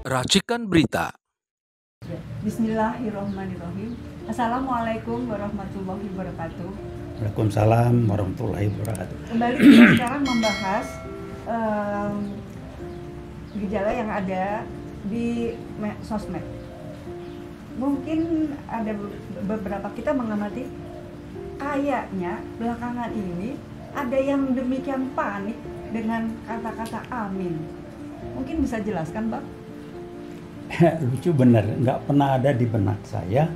Racikan Berita. Bismillahirrahmanirrahim. Assalamualaikum warahmatullahi wabarakatuh. Waalaikumsalam warahmatullahi wabarakatuh. Kembali kita sekarang membahas gejala yang ada di sosmed. Mungkin ada beberapa kita mengamati kayaknya belakangan ini ada yang demikian panik dengan kata-kata amin. Mungkin bisa jelaskan, Bang? Lucu bener, nggak pernah ada di benak saya.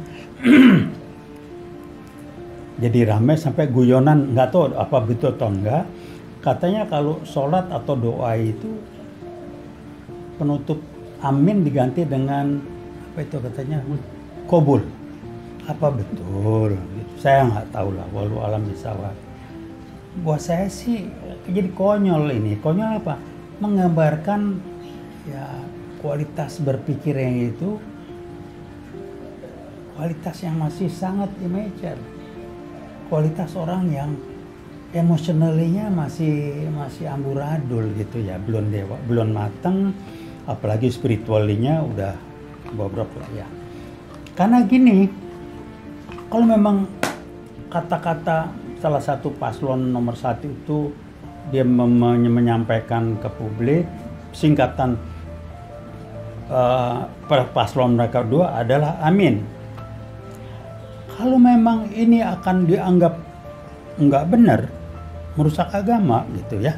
Jadi ramai sampai guyonan, nggak tahu apa betul atau enggak. Katanya kalau sholat atau doa itu penutup amin diganti dengan apa itu katanya qabul. Apa betul? Saya nggak tahu lah. Walau alam bisawab. Buat saya sih jadi konyol ini. Konyol apa? Menggambarkan ya kualitas berpikirnya itu kualitas yang masih sangat immature. Kualitas orang yang emosionalnya masih amburadul gitu ya, belum dewa, belum matang, apalagi spiritualnya udah bobrok lah ya. Karena gini, kalau memang kata-kata salah satu paslon nomor 1 itu dia menyampaikan ke publik singkatan paslon mereka dua adalah amin. Kalau memang ini akan dianggap nggak benar, merusak agama gitu ya.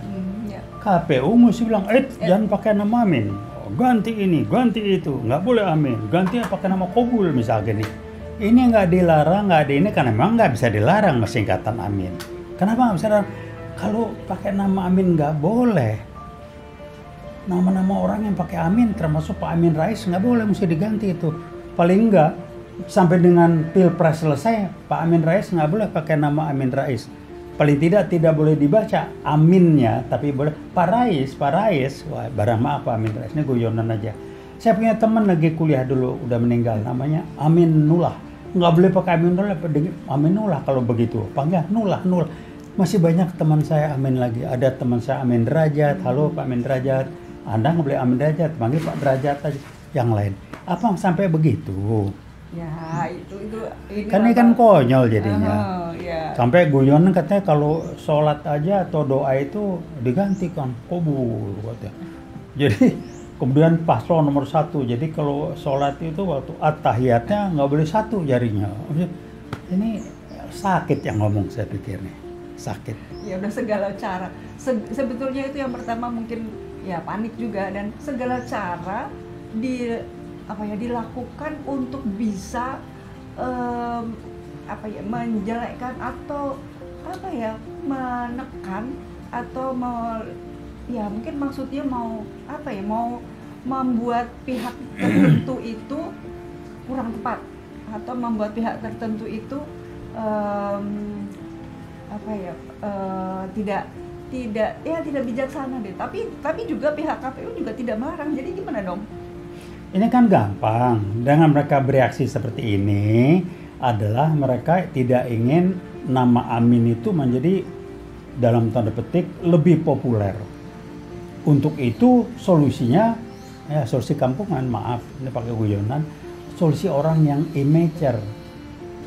KPU mesti bilang, jangan pakai nama amin. Ganti ini, ganti itu, nggak boleh amin. Ganti pakai nama qabul misalnya nih. Ini nggak dilarang, nggak ada ini karena memang nggak bisa dilarang singkatan amin. Kenapa nggak bisa dilarang? Kalau pakai nama amin nggak boleh. Nama-nama orang yang pakai amin, termasuk Pak Amin Rais, nggak boleh, mesti diganti itu. Paling nggak sampai dengan Pilpres selesai, Pak Amin Rais nggak boleh pakai nama Amin Rais. Paling tidak boleh dibaca aminnya, tapi boleh Pak Rais. Wah, barang maaf Pak Amin Rais, ini guyonan aja. Saya punya teman lagi kuliah dulu, udah meninggal, namanya Amin Nullah. Nggak boleh pakai Amin Nullah, Amin Nullah kalau begitu. Panggil Nullah. Masih banyak teman saya Amin lagi. Ada teman saya Amin Derajat, halo Pak Amin Derajat. Anda nggak boleh Amin Derajat, panggil Pak Derajat aja. Yang lain. Apa sampai begitu? Ya, ini Kan ini kan konyol jadinya. Ya. Sampai guyonan katanya kalau sholat aja atau doa itu digantikan qabul katanya. Jadi kemudian paslon nomor 1. Jadi kalau sholat itu waktu at-tahiyatnya nggak boleh 1 jarinya. Ini sakit yang ngomong, saya pikir nih. Sakit. Ya udah segala cara. Sebetulnya itu yang pertama mungkin ya panik juga, dan segala cara dilakukan untuk bisa menjelekkan atau menekan atau mungkin maksudnya mau membuat pihak tertentu itu kurang tepat, atau membuat pihak tertentu itu tidak bijaksana deh. Tapi juga pihak KPU juga tidak melarang. Jadi gimana dong? Ini kan gampang. Dengan mereka bereaksi seperti ini adalah mereka tidak ingin nama amin itu menjadi dalam tanda petik lebih populer. Untuk itu solusinya solusi kampungan, maaf ini pakai guyonan, solusi orang yang immature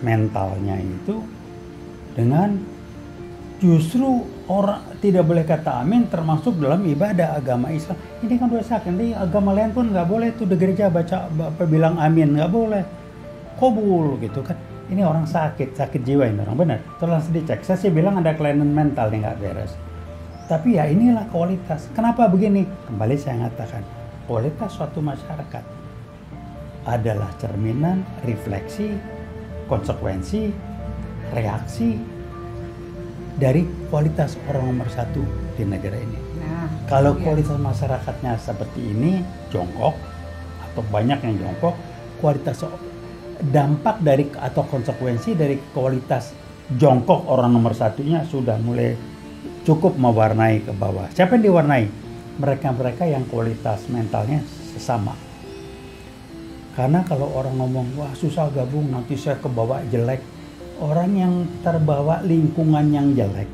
mentalnya itu dengan justru orang tidak boleh kata amin termasuk dalam ibadah agama Islam. Ini kan dosa kan, di agama lain pun nggak boleh tuh di gereja baca bilang amin, nggak boleh. Qabul gitu kan. Ini orang sakit jiwa ini orang, benar. Tolong dicek. Saya sih bilang ada kelainan mental nih nggak beres. Tapi ya inilah kualitas. Kenapa begini? Kembali saya ngatakan, kualitas suatu masyarakat adalah cerminan, refleksi, konsekuensi, reaksi dari kualitas orang nomor 1 di negara ini. Kalau kualitas masyarakatnya seperti ini, jongkok, atau banyak yang jongkok, kualitas dampak dari atau konsekuensi dari kualitas jongkok orang nomor 1-nya sudah mulai cukup mewarnai ke bawah. Siapa yang diwarnai? Mereka-mereka yang kualitas mentalnya sesama. Karena kalau orang ngomong, wah susah gabung, nanti saya kebawa jelek. Orang yang terbawa lingkungan yang jelek,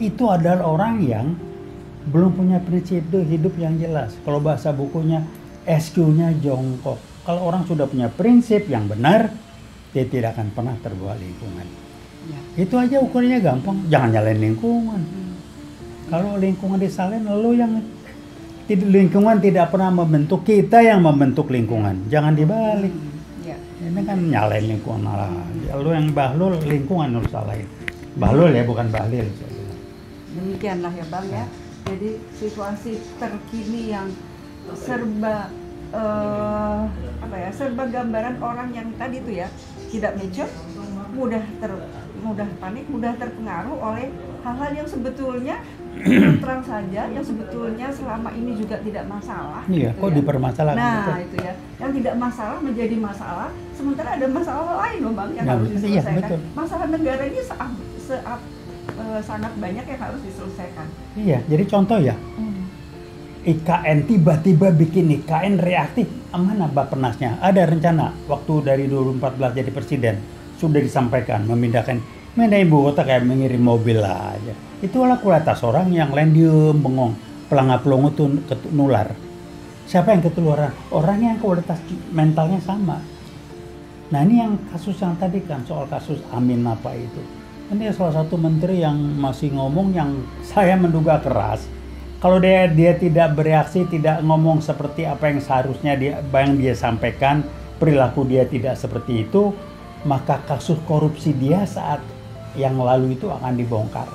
itu adalah orang yang belum punya prinsip hidup yang jelas. Kalau bahasa bukunya, SQ-nya jongkok. Kalau orang sudah punya prinsip yang benar, dia tidak akan pernah terbawa lingkungan. Ya. Itu aja ukurannya gampang. Jangan nyalain lingkungan. Kalau lingkungan disalahin, lingkungan tidak pernah membentuk, kita yang membentuk lingkungan. Jangan dibalik. Ya. Ini kan nyalain lingkungan malah. Lu yang bahlul, lingkungan lu salahin. Bahlul ya, bukan bahlil. Demikianlah ya Bang ya. Jadi situasi terkini yang serba serba gambaran orang yang tadi tuh ya tidak mature, mudah panik, mudah terpengaruh oleh hal-hal yang sebetulnya terang saja, yang sebetulnya selama ini juga tidak masalah. Iya, gitu kok ya. dipermasalahkan? Nah itu ya, yang tidak masalah menjadi masalah, sementara ada masalah lain loh Bang yang harus diselesaikan. Iya, betul. Masalah negara ini sangat banyak yang harus diselesaikan. Iya, jadi contoh ya, IKN tiba-tiba bikin IKN reaktif. Mana Bappenasnya? Ada rencana waktu dari 2014 jadi presiden sudah disampaikan memindahkan ibu kota kayak mengirim mobil aja. Itulah kualitas orang yang lain diem bengong, pelangap-pelongo tuh nular. Siapa yang ketularan? Orang yang kualitas mentalnya sama. Nah ini yang kasus yang tadi kan soal kasus Amin apa itu. Ini salah satu menteri yang masih ngomong yang saya menduga keras. Kalau dia tidak bereaksi, tidak ngomong seperti apa yang seharusnya yang dia sampaikan, perilaku dia tidak seperti itu, maka kasus korupsi dia saat yang lalu itu akan dibongkar.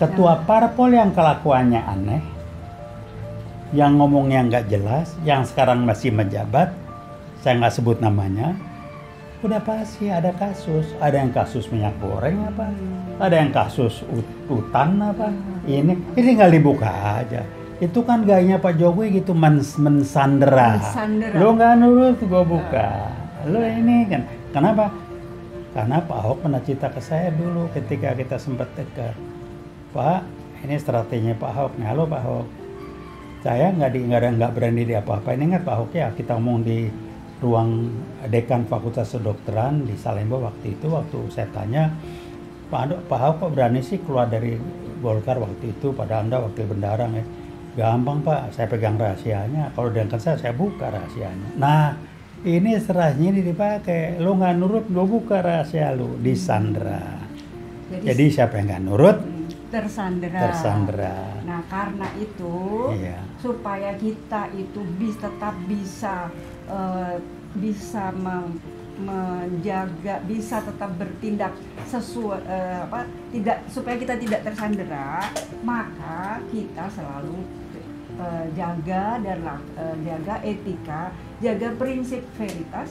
Ketua parpol yang kelakuannya aneh, yang ngomongnya nggak jelas, yang sekarang masih menjabat, saya nggak sebut namanya, udah pasti ada kasus. Ada yang kasus minyak goreng apa, ada yang kasus hutan apa. Ini nggak dibuka aja. Itu kan gayanya Pak Jokowi gitu, mensandera. Lo nggak nurut, gue buka. Lo ini kan, kenapa? Karena Pak Ahok pernah cerita ke saya dulu ketika kita sempat dekat. Pak, ini strateginya Pak Ahok. Nih, halo Pak Ahok. Saya nggak berani di apa-apa. Ini ingat Pak Ahok ya, kita ngomong di ruang dekan Fakultas Kedokteran di Salemba waktu saya tanya, Pak Ahok kok berani sih keluar dari Golkar waktu itu, pada Anda wakil bendahara ya. Gampang Pak, saya pegang rahasianya. Kalau diangkat saya buka rahasianya. Nah, ini serahnya ini dipakai. Lo nggak nurut, gue buka rahasia lo, disandera. Jadi siapa yang nggak nurut? Tersandera. Nah, karena itu supaya kita itu tetap bisa menjaga, bisa tetap bertindak sesuai supaya kita tidak tersandera, maka kita selalu jaga etika, jaga prinsip veritas,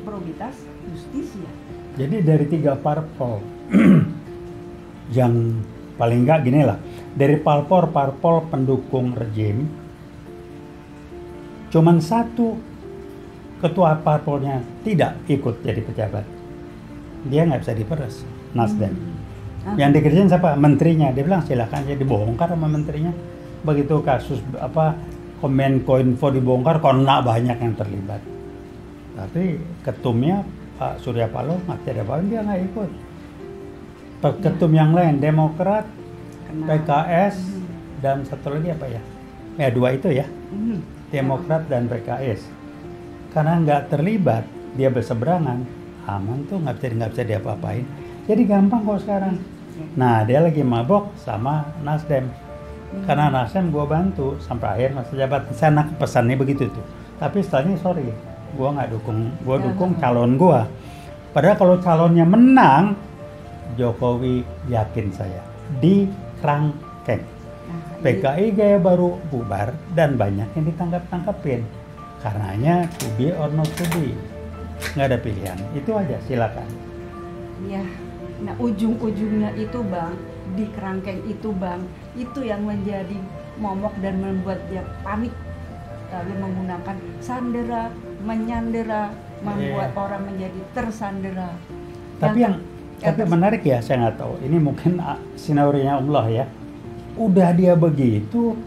probitas, justisia. Jadi dari 3 parpol yang paling enggak gini lah, dari parpol pendukung rejim, cuman 1 ketua parpolnya tidak ikut jadi pejabat. Dia nggak bisa diperes, Nasdem. Yang dikerjain siapa? Menterinya. Dia bilang silakan jadi dibongkar sama menterinya. Begitu kasus Kominfo dibongkar, kona banyak yang terlibat. Tapi ketumnya Pak Surya Paloh nggak ada apa-apa, dia nggak ikut. Ketum yang lain, Demokrat, PKS, dan satu lagi apa ya? Ya 2 itu ya, Demokrat dan PKS. Karena nggak terlibat, dia berseberangan, aman tuh, nggak bisa diapa-apain. Jadi gampang kok sekarang. Nah dia lagi mabok sama Nasdem. Karena Nasdem gue bantu sampai akhir masa jabatan. Saya nak pesannya begitu tuh. Tapi setelahnya sorry, gue nggak dukung. Gue dukung calon gue. Padahal kalau calonnya menang, Jokowi yakin saya di kerangkeng. PKI gaya baru bubar dan banyak yang ditangkap-tangkapin. Karenanya to be or not to be, nggak ada pilihan. Itu aja, silakan. Ya, nah ujung-ujungnya itu Bang, di kerangkeng itu Bang, itu yang menjadi momok dan membuat dia panik, lalu menggunakan sandera, menyandera, membuat orang menjadi tersandera. Tapi tapi menarik ya, saya nggak tahu. Ini mungkin sinarionya Allah ya. Udah dia begitu,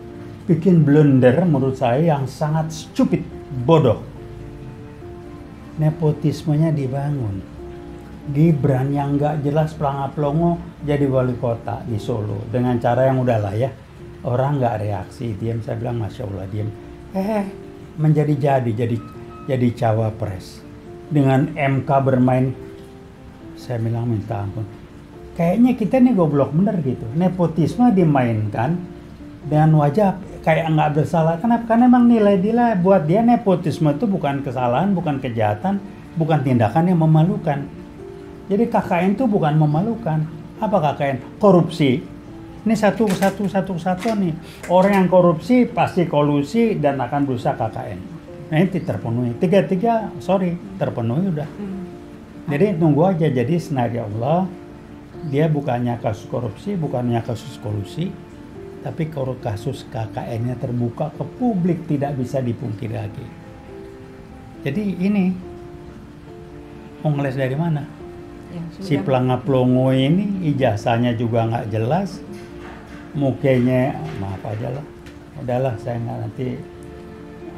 bikin blunder menurut saya yang sangat stupid, bodoh. Nepotismenya dibangun. Gibran yang nggak jelas pelangap-pelongo jadi wali kota di Solo dengan cara yang udahlah ya. Orang nggak reaksi, diam. Saya bilang Masya Allah diam. jadi cawapres. Dengan MK bermain, saya bilang minta ampun. Kayaknya kita nih goblok bener gitu. Nepotisme dimainkan dengan wajah kayak nggak bersalah. Kenapa? Karena emang nilai-nilai buat dia nepotisme itu bukan kesalahan, bukan kejahatan, bukan tindakan yang memalukan. Jadi KKN itu bukan memalukan. Apa KKN? Korupsi. Ini satu nih. Orang yang korupsi pasti kolusi dan akan berusaha KKN. Nah ini terpenuhi. Tiga, terpenuhi udah. Jadi tunggu aja. Jadi senario Allah, dia bukannya kasus korupsi, bukannya kasus kolusi, tapi kalau kasus KKN-nya terbuka ke publik, tidak bisa dipungkiri lagi. Jadi ini mau ngeles dari mana? Ya, Si pelanga-pelongo ini ijazahnya juga nggak jelas, mukanya maaf aja lah. Udahlah, saya nggak nanti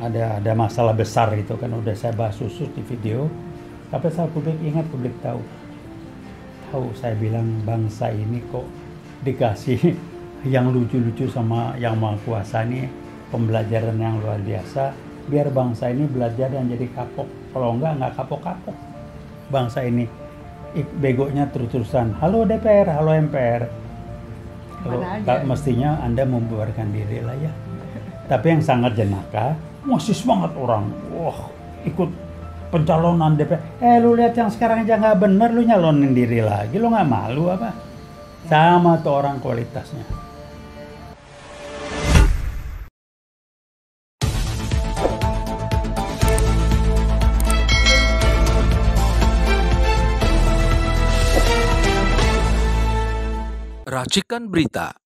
ada masalah besar gitu kan, udah saya bahas khusus di video. Tapi saya publik ingat, publik tahu saya bilang bangsa ini kok dikasih yang lucu-lucu sama yang Maha Kuasa ini, pembelajaran yang luar biasa, biar bangsa ini belajar dan jadi kapok. Kalau nggak kapok-kapok bangsa ini. Begonya terus-terusan, halo DPR, halo MPR. Kalau mestinya Anda membubarkan diri lah ya. Tapi yang sangat jenaka, masih semangat orang, ikut pencalonan DPR. Lu lihat yang sekarang aja nggak bener, lu nyalonin diri lagi, lu nggak malu apa? Sama tuh orang kualitasnya. Racikan Berita